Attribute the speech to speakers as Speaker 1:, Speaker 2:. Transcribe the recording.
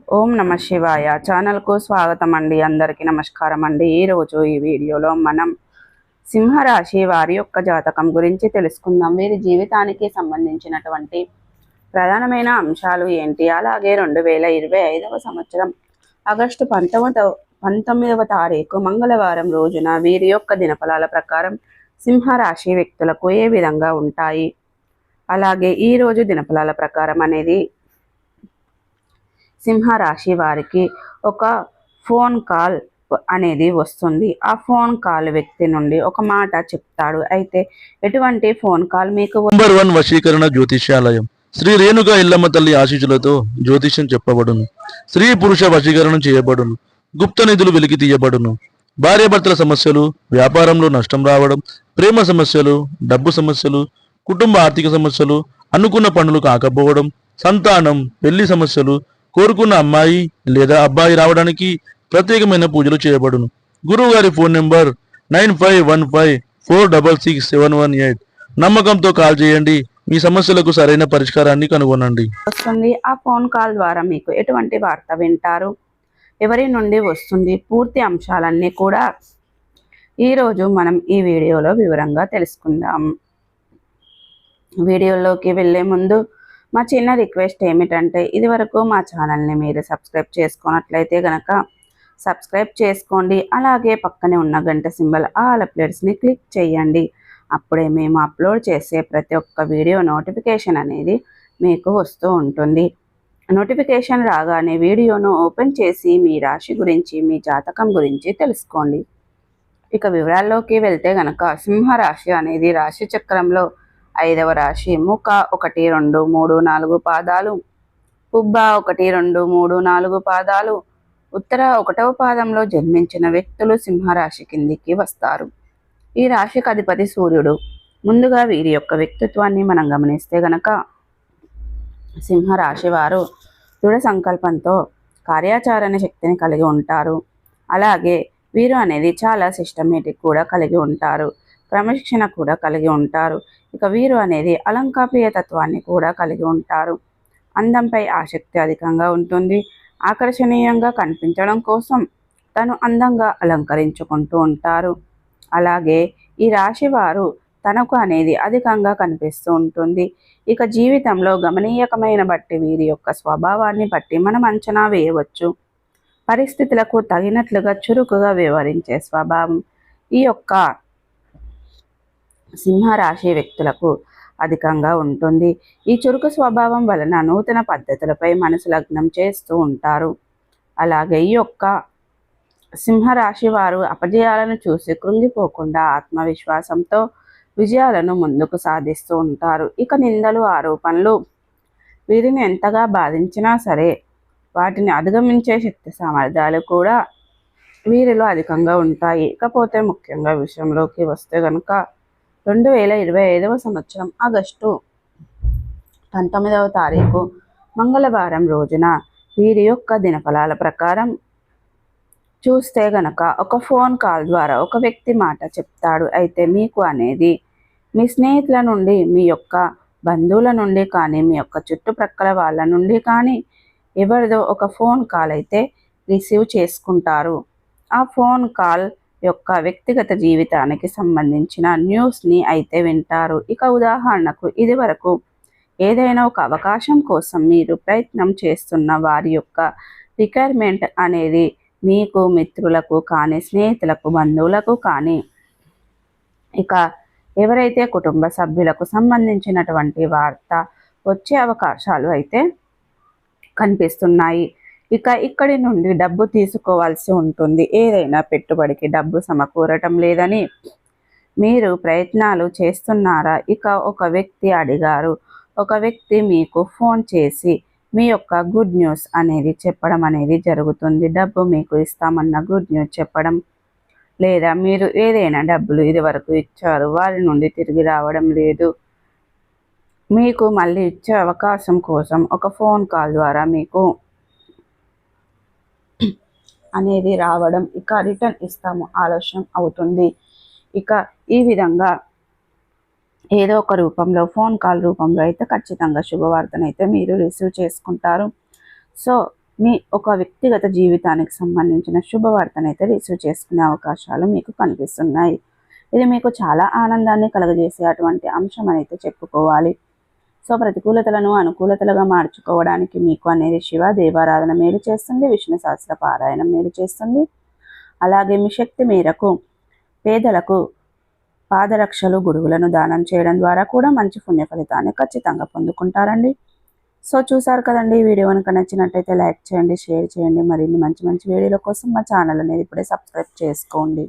Speaker 1: ఓం నమ శివాయ ఛానల్కు స్వాగతం అండి. అందరికీ నమస్కారం అండి. ఈరోజు ఈ వీడియోలో మనం సింహరాశి వారి యొక్క జాతకం గురించి తెలుసుకుందాం. వీరి జీవితానికి సంబంధించినటువంటి ప్రధానమైన అంశాలు ఏంటి, అలాగే 2025వ సంవత్సరం ఆగస్టు 19వ తారీఖు మంగళవారం రోజున వీరి యొక్క దినఫలాల ప్రకారం సింహరాశి వ్యక్తులకు ఏ విధంగా ఉంటాయి, అలాగే ఈరోజు దినఫలాల ప్రకారం అనేది సింహరాశి వారికి ఒక ఫోన్ కాల్ అనేది వస్తుంది. ఆ ఫోన్ కాల్ వ్యక్తి నుండి ఒక మాట చెప్తాడు. అయితే ఎటువంటి ఫోన్ కాల్ మీకు
Speaker 2: నంబర్ 1 వశీకరణ జ్యోతిష్యాలయం శ్రీ రేణుక ఇల్లమ్మ తల్లి ఆశీస్సులతో జ్యోతిష్యం చెప్పబడును. స్త్రీ పురుష వశీకరణం చేయబడును. గుప్త నిధులు వెలికి తీయబడును. భార్యాభర్తల సమస్యలు, వ్యాపారంలో నష్టం రావడం, ప్రేమ సమస్యలు, డబ్బు సమస్యలు, కుటుంబ ఆర్థిక సమస్యలు, అనుకున్న పనులు కాకపోవడం, సంతానం, పెళ్లి సమస్యలు, కోరుకున్న అమ్మాయి లేదా అబ్బాయి రావడానికి ప్రత్యేకమైన పూజలు చేయబడును. గురువు గారి ఫోన్ నెంబర్ 9515466718. నమ్మకంతో కాల్ చేయండి. మీ సమస్యలకు సరైన పరిష్కారాన్ని కనుగొనండి.
Speaker 1: వస్తుంది. ఆ ఫోన్ కాల్ ద్వారా మీకు ఎటువంటి వార్త వింటారు, ఎవరి నుండి వస్తుంది, పూర్తి అంశాలన్నీ కూడా ఈరోజు మనం ఈ వీడియోలో వివరంగా తెలుసుకుందాం. వీడియోలోకి వెళ్ళే ముందు మా చిన్న రిక్వెస్ట్ ఏమిటంటే, ఇదివరకు మా ఛానల్ని మీరు సబ్స్క్రైబ్ చేసుకున్నట్లయితే కనుక సబ్స్క్రైబ్ చేసుకోండి. అలాగే పక్కనే ఉన్న గంట సింబల్ ఆల్ అప్డేట్స్ని క్లిక్ చేయండి. అప్పుడే మేము అప్లోడ్ చేసే ప్రతి ఒక్క వీడియో నోటిఫికేషన్ అనేది మీకు వస్తూ ఉంటుంది. నోటిఫికేషన్ రాగానే వీడియోను ఓపెన్ చేసి మీ రాశి గురించి, మీ జాతకం గురించి తెలుసుకోండి. ఇక వివరాల్లోకి వెళ్తే గనక సింహరాశి అనేది రాశి చక్రంలో 5వ రాశి. ముఖ 1, 2, 3, 4 పాదాలు, పుబ్బ 1, 2, 3, 4 పాదాలు, ఉత్తర 1వ పాదంలో జన్మించిన వ్యక్తులు సింహరాశి కిందికి వస్తారు. ఈ రాశికి అధిపతి సూర్యుడు. ముందుగా వీరి యొక్క వ్యక్తిత్వాన్ని మనం గమనిస్తే గనక సింహరాశి వారు దృఢ సంకల్పంతో కార్యాచరణ శక్తిని కలిగి ఉంటారు. అలాగే వీరు అనేది చాలా సిస్టమేటిక్ కూడా కలిగి ఉంటారు, క్రమశిక్షణ కూడా కలిగి ఉంటారు. ఇక వీరు అనేది అలంకాప్రియ తత్వాన్ని కూడా కలిగి ఉంటారు. అందంపై ఆసక్తి అధికంగా ఉంటుంది. ఆకర్షణీయంగా కనిపించడం కోసం తను అందంగా అలంకరించుకుంటూ ఉంటారు. అలాగే ఈ రాశి వారు తనకు అనేది అధికంగా కనిపిస్తూ ఉంటుంది. ఇక జీవితంలో గమనీయకమైన బట్టి వీరి యొక్క స్వభావాన్ని బట్టి మనం అంచనా వేయవచ్చు. పరిస్థితులకు తగినట్లుగా చురుకుగా వ్యవహరించే స్వభావం ఈ యొక్క సింహరాశి వ్యక్తులకు అధికంగా ఉంటుంది. ఈ చురుకు స్వభావం వలన నూతన పద్ధతులపై మనసు లగ్నం చేస్తూ ఉంటారు. అలాగే ఈ యొక్క సింహరాశి వారు అపజయాలను చూసి కృంగిపోకుండా ఆత్మవిశ్వాసంతో విజయాలను ముందుకు సాధిస్తూ ఉంటారు. ఇక నిందలు, ఆరోపణలు వీరిని ఎంతగా బాధించినా సరే వాటిని అధిగమించే శక్తి సామర్థ్యాలు కూడా వీరిలో అధికంగా ఉంటాయి. ఇకపోతే ముఖ్యంగా విషయంలోకి వస్తే కనుక 2025వ సంవత్సరం ఆగస్టు 19వ తారీఖు మంగళవారం రోజున వీరి యొక్క దినఫలాల ప్రకారం చూస్తే గనక ఒక ఫోన్ కాల్ ద్వారా ఒక వ్యక్తి మాట చెప్తాడు. అయితే మీకు అనేది మీ స్నేహితుల నుండి, మీ యొక్క బంధువుల నుండి కానీ, మీ యొక్క చుట్టుప్రక్కల వాళ్ళ నుండి కానీ ఎవరిదో ఒక ఫోన్ కాల్ అయితే రిసీవ్ చేసుకుంటారు. ఆ ఫోన్ కాల్ యొక్క వ్యక్తిగత జీవితానికి సంబంధించిన న్యూస్ని అయితే వింటారు. ఇక ఉదాహరణకు ఇది వరకు ఏదైనా ఒక అవకాశం కోసం మీరు ప్రయత్నం చేస్తున్న వారి యొక్క రిక్వైర్మెంట్ అనేది మీకు, మిత్రులకు కానీ, స్నేహితులకు, బంధువులకు కానీ, ఇక ఎవరైతే కుటుంబ సభ్యులకు సంబంధించినటువంటి వార్త వచ్చే అవకాశాలు అయితే కనిపిస్తున్నాయి. ఇక ఇక్కడి నుండి డబ్బు తీసుకోవాల్సి ఉంటుంది. ఏదైనా పెట్టుబడికి డబ్బు సమకూరటం లేదని మీరు ప్రయత్నాలు చేస్తున్నారా? ఇక ఒక వ్యక్తి అడిగారు, ఒక వ్యక్తి మీకు ఫోన్ చేసి మీ యొక్క గుడ్ న్యూస్ అనేది చెప్పడం అనేది జరుగుతుంది. డబ్బు మీకు ఇస్తామన్న గుడ్ న్యూస్ చెప్పడం, లేదా మీరు ఏదైనా డబ్బులు ఇది వరకు ఇచ్చారు వారి నుండి తిరిగి రావడం లేదు, మీకు మళ్ళీ ఇచ్చే అవకాశం కోసం ఒక ఫోన్ కాల్ ద్వారా మీకు అనేది రావడం, ఇక రిటర్న్ ఇస్తాము ఆలస్యం అవుతుంది. ఇక ఈ విధంగా ఏదో ఒక రూపంలో ఫోన్ కాల్ రూపంలో అయితే ఖచ్చితంగా శుభవార్తనైతే మీరు రిసీవ్ చేసుకుంటారు. సో మీ ఒక వ్యక్తిగత జీవితానికి సంబంధించిన శుభవార్తనైతే రిసీవ్ చేసుకునే అవకాశాలు మీకు కనిపిస్తున్నాయి. ఇది మీకు చాలా ఆనందాన్ని కలుగజేసే అటువంటి అంశం అయితే చెప్పుకోవాలి. సో ప్రతికూలతలను అనుకూలతలుగా మార్చుకోవడానికి మీకు అనేది శివ దేవారాధన మేలు చేస్తుంది, విష్ణు సహస్ర పారాయణం మేలు చేస్తుంది. అలాగే మీ శక్తి మేరకు పేదలకు పాదరక్షలు గొడుగులను దానం చేయడం ద్వారా కూడా మంచి పుణ్య ఫలితాన్ని ఖచ్చితంగా పొందుకుంటారండి. సో చూసారు కదండి, ఈ వీడియో కనుక నచ్చినట్టయితే లైక్ చేయండి, షేర్ చేయండి. మరిన్ని మంచి మంచి వీడియోల కోసం మా ఛానల్ అనేది ఇప్పుడే సబ్స్క్రైబ్ చేసుకోండి.